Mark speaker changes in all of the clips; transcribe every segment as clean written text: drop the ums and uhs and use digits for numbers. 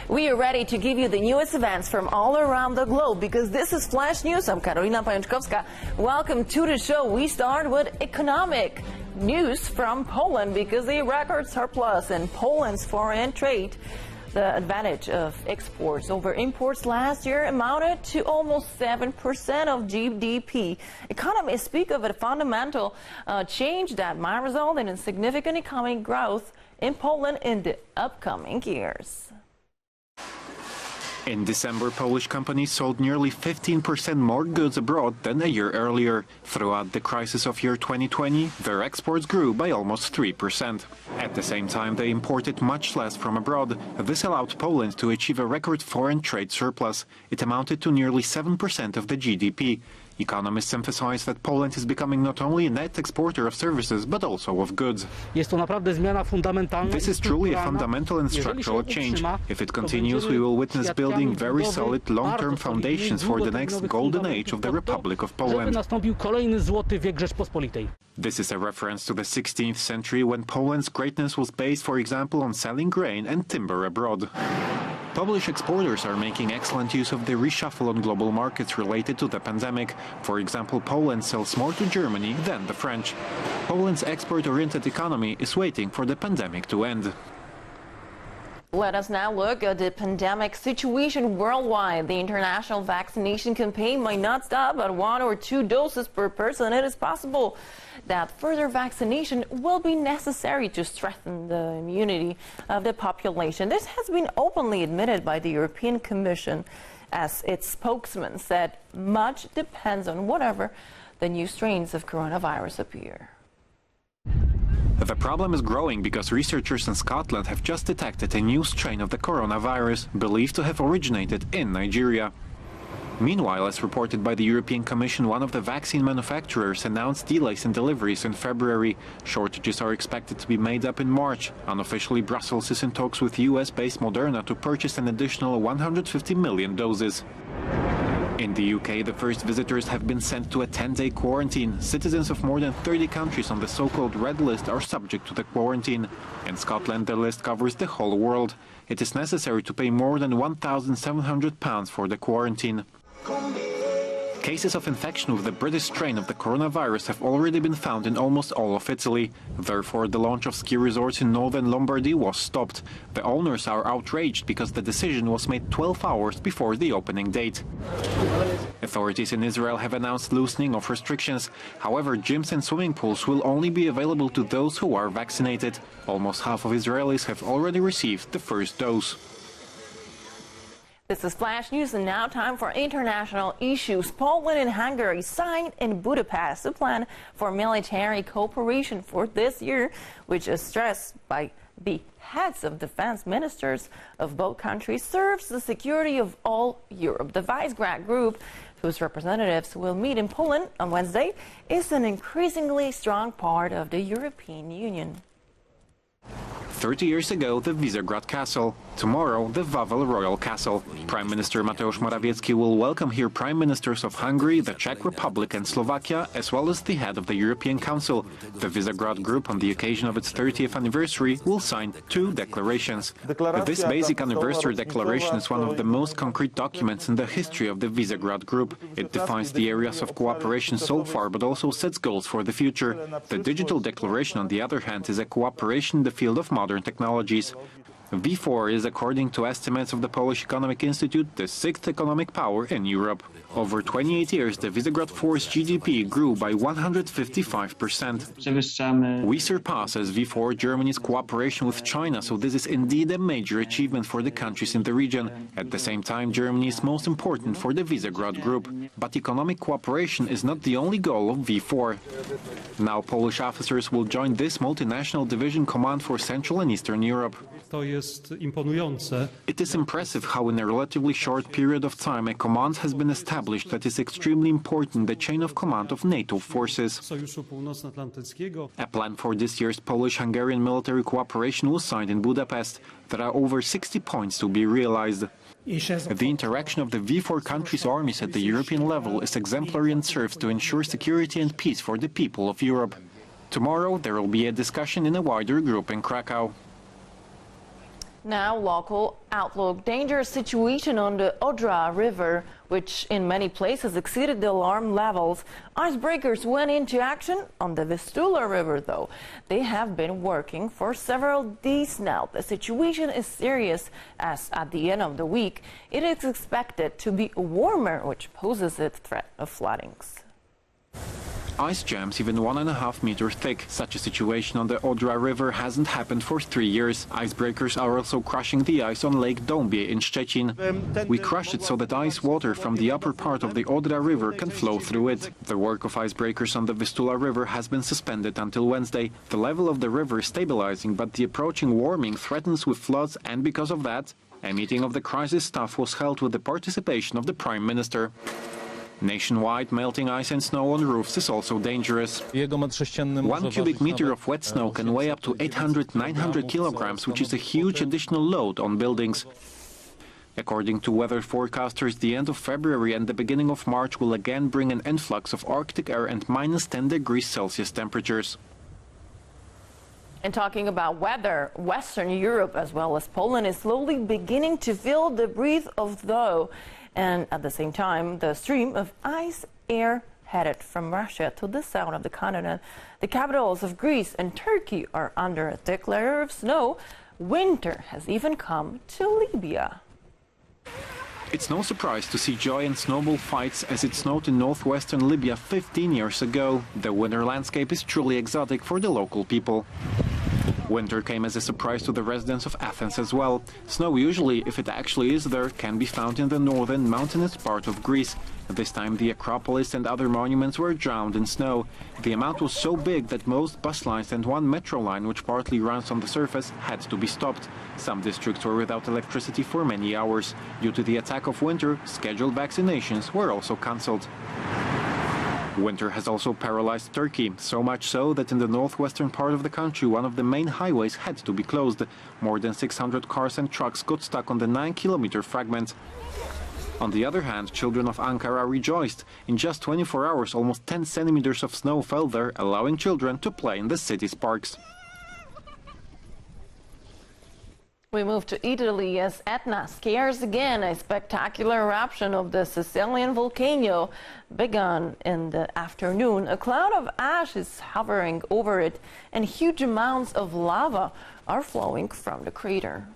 Speaker 1: We are ready to give you the newest events from all around the globe because this is Flash News. I'm Karolina Pajączkowska. Welcome to the show. We start with economic news from Poland because the record surplus in Poland's foreign trade. The advantage of exports over imports last year amounted to almost 7% of GDP. Economists speak of a fundamental change that might result in significant economic growth in Poland in the upcoming years.
Speaker 2: In December, Polish companies sold nearly 15% more goods abroad than a year earlier. Throughout the crisis of year 2020, their exports grew by almost 3%. At the same time, they imported much less from abroad. This allowed Poland to achieve a record foreign trade surplus. It amounted to nearly 7% of the GDP. Economists emphasize that Poland is becoming not only a net exporter of services, but also of goods. This is truly a fundamental and structural change. If it continues, we will witness building very solid long-term foundations for the next golden age of the Republic of Poland. This is a reference to the 16th century when Poland's greatness was based, for example, on selling grain and timber abroad. Polish exporters are making excellent use of the reshuffle on global markets related to the pandemic. For example, Poland sells more to Germany than the French. Poland's export-oriented economy is waiting for the pandemic to end.
Speaker 1: Let us now look at the pandemic situation worldwide. The international vaccination campaign might not stop at 1 or 2 doses per person. It is possible that further vaccination will be necessary to strengthen the immunity of the population. This has been openly admitted by the European Commission, as its spokesman said. Much depends on whatever the new strains of coronavirus appear.
Speaker 2: The problem is growing because researchers in Scotland have just detected a new strain of the coronavirus, believed to have originated in Nigeria. Meanwhile, as reported by the European Commission, one of the vaccine manufacturers announced delays in deliveries in February. Shortages are expected to be made up in March. Unofficially, Brussels is in talks with US-based Moderna to purchase an additional 150 million doses. In the UK, the first visitors have been sent to a 10-day quarantine. Citizens of more than 30 countries on the so-called red list are subject to the quarantine. In Scotland, the list covers the whole world. It is necessary to pay more than £1,700 for the quarantine. Cases of infection with the British strain of the coronavirus have already been found in almost all of Italy. Therefore, the launch of ski resorts in northern Lombardy was stopped. The owners are outraged because the decision was made 12 hours before the opening date. Authorities in Israel have announced loosening of restrictions. However, gyms and swimming pools will only be available to those who are vaccinated. Almost half of Israelis have already received the first dose.
Speaker 1: This is Flash News, and now time for international issues. Poland and Hungary signed in Budapest a plan for military cooperation for this year, which is stressed by the heads of defense ministers of both countries, serves the security of all Europe. The Visegrad Group, whose representatives will meet in Poland on Wednesday, is an increasingly strong part of the European Union.
Speaker 2: 30 years ago, the Visegrad Castle. Tomorrow, the Wawel Royal Castle. Prime Minister Mateusz Morawiecki will welcome here Prime Ministers of Hungary, the Czech Republic and Slovakia, as well as the head of the European Council. The Visegrad Group, on the occasion of its 30th anniversary, will sign 2 declarations. This basic anniversary declaration is one of the most concrete documents in the history of the Visegrad Group. It defines the areas of cooperation so far, but also sets goals for the future. The digital declaration, on the other hand, is a cooperation in the field of modern technologies. V4 is, according to estimates of the Polish Economic Institute, the 6th economic power in Europe. Over 28 years, the Visegrad 4's GDP grew by 155%. We surpass as V4 Germany's cooperation with China, so this is indeed a major achievement for the countries in the region. At the same time, Germany is most important for the Visegrad Group. But economic cooperation is not the only goal of V4. Now Polish officers will join this multinational division command for Central and Eastern Europe. It is impressive how in a relatively short period of time a command has been established that is extremely important in the chain of command of NATO forces. A plan for this year's Polish-Hungarian military cooperation was signed in Budapest. There are over 60 points to be realized. The interaction of the V4 countries' armies at the European level is exemplary and serves to ensure security and peace for the people of Europe. Tomorrow there will be a discussion in a wider group in Krakow.
Speaker 1: Now, local outlook. Dangerous situation on the Odra River, which in many places exceeded the alarm levels. Icebreakers went into action on the Vistula River, though. They have been working for several days now. The situation is serious, as at the end of the week, it is expected to be warmer, which poses a threat of floodings.
Speaker 2: Ice jams even 1.5 meters thick. Such a situation on the Odra River hasn't happened for 3 years. Icebreakers are also crushing the ice on Lake Dąbie in Szczecin. We crushed it so that ice water from the upper part of the Odra River can flow through it. The work of icebreakers on the Vistula River has been suspended until Wednesday. The level of the river is stabilizing, but the approaching warming threatens with floods, and because of that, a meeting of the crisis staff was held with the participation of the Prime Minister. Nationwide, melting ice and snow on roofs is also dangerous. 1 cubic meter of wet snow can weigh up to 800-900 kilograms, which is a huge additional load on buildings. According to weather forecasters, the end of February and the beginning of March will again bring an influx of Arctic air and minus 10 degrees Celsius temperatures.
Speaker 1: And talking about weather, Western Europe as well as Poland is slowly beginning to feel the breath of thaw. And at the same time, the stream of ice air headed from Russia to the south of the continent. The capitals of Greece and Turkey are under a thick layer of snow. Winter has even come to Libya.
Speaker 2: It's no surprise to see joy and snowball fights as it snowed in northwestern Libya 15 years ago. The winter landscape is truly exotic for the local people. Winter came as a surprise to the residents of Athens as well. Snow usually, if it actually is there, can be found in the northern mountainous part of Greece. This time the Acropolis and other monuments were drowned in snow. The amount was so big that most bus lines and one metro line, which partly runs on the surface, had to be stopped. Some districts were without electricity for many hours. Due to the attack of winter, scheduled vaccinations were also cancelled. Winter has also paralyzed Turkey, so much so that in the northwestern part of the country one of the main highways had to be closed. More than 600 cars and trucks got stuck on the 9-kilometer fragment. On the other hand, children of Ankara rejoiced. In just 24 hours, almost 10 centimeters of snow fell there, allowing children to play in the city's parks.
Speaker 1: We move to Italy as Etna scares again. A spectacular eruption of the Sicilian volcano began in the afternoon. A cloud of ash is hovering over it, and huge amounts of lava are flowing from the crater.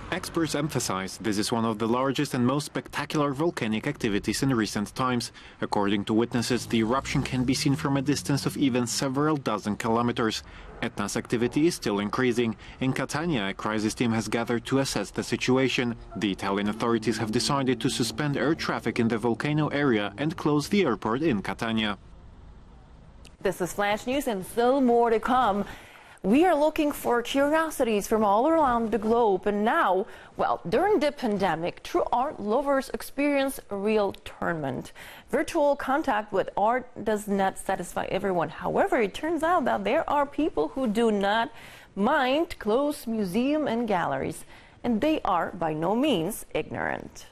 Speaker 2: Experts emphasize this is one of the largest and most spectacular volcanic activities in recent times. According to witnesses, the eruption can be seen from a distance of even several dozen kilometers. Etna's activity is still increasing. In Catania, a crisis team has gathered to assess the situation. The Italian authorities have decided to suspend air traffic in the volcano area and close the airport in Catania.
Speaker 1: This is Flash News and still more to come. We are looking for curiosities from all around the globe, and now, well, during the pandemic, true art lovers experience a real tournament. Virtual contact with art does not satisfy everyone. However, it turns out that there are people who do not mind closed museums and galleries, and they are by no means ignorant.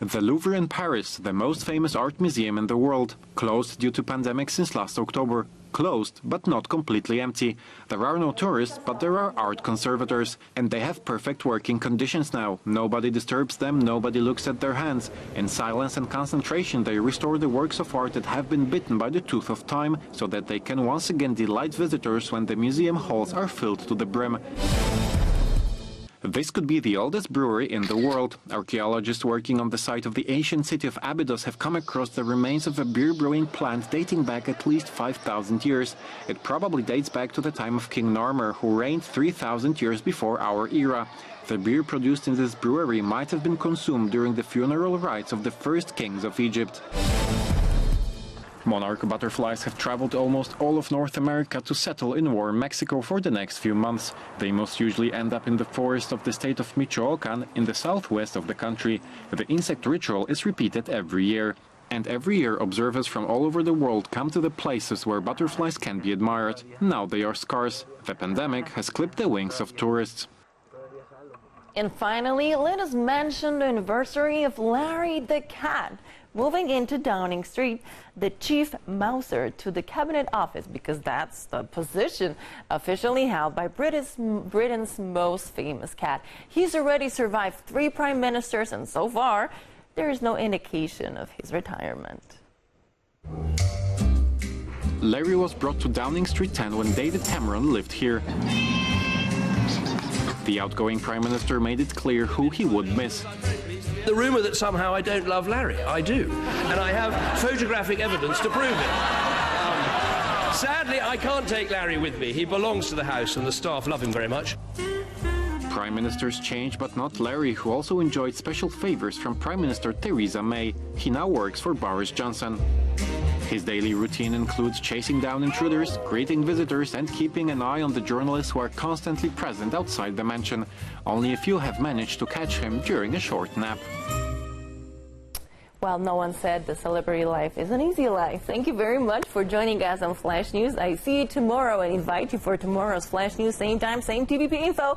Speaker 2: The Louvre in Paris, the most famous art museum in the world, closed due to pandemic since last October. Closed, but not completely empty. There are no tourists, but there are art conservators, and they have perfect working conditions now. Nobody disturbs them, nobody looks at their hands. In silence and concentration, they restore the works of art that have been bitten by the tooth of time, so that they can once again delight visitors when the museum halls are filled to the brim. This could be the oldest brewery in the world. Archaeologists working on the site of the ancient city of Abydos have come across the remains of a beer brewing plant dating back at least 5,000 years. It probably dates back to the time of King Narmer, who reigned 3,000 years before our era. The beer produced in this brewery might have been consumed during the funeral rites of the first kings of Egypt. Monarch butterflies have traveled almost all of North America to settle in warm Mexico for the next few months. They most usually end up in the forest of the state of Michoacán in the southwest of the country. The insect ritual is repeated every year. And every year observers from all over the world come to the places where butterflies can be admired. Now they are scarce. The pandemic has clipped the wings of tourists.
Speaker 1: And finally, let us mention the anniversary of Larry the Cat. moving into Downing Street, the chief mouser to the cabinet office, because that's the position officially held by Britain's most famous cat. He's already survived 3 prime ministers, and so far, there is no indication of his retirement.
Speaker 2: Larry was brought to Downing Street 10 when David Cameron lived here. The outgoing Prime Minister made it clear who he would miss.
Speaker 3: The rumour that somehow I don't love Larry, I do. And I have photographic evidence to prove it. Sadly, I can't take Larry with me. He belongs to the House and the staff love him very much.
Speaker 2: Prime Ministers change, but not Larry, who also enjoyed special favours from Prime Minister Theresa May. He now works for Boris Johnson. His daily routine includes chasing down intruders, greeting visitors, and keeping an eye on the journalists who are constantly present outside the mansion. Only a few have managed to catch him during a short nap.
Speaker 1: Well, no one said the celebrity life is an easy life. Thank you very much for joining us on Flash News. I see you tomorrow and invite you for tomorrow's Flash News, same time, same tvp.info.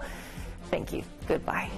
Speaker 1: Thank you. Goodbye.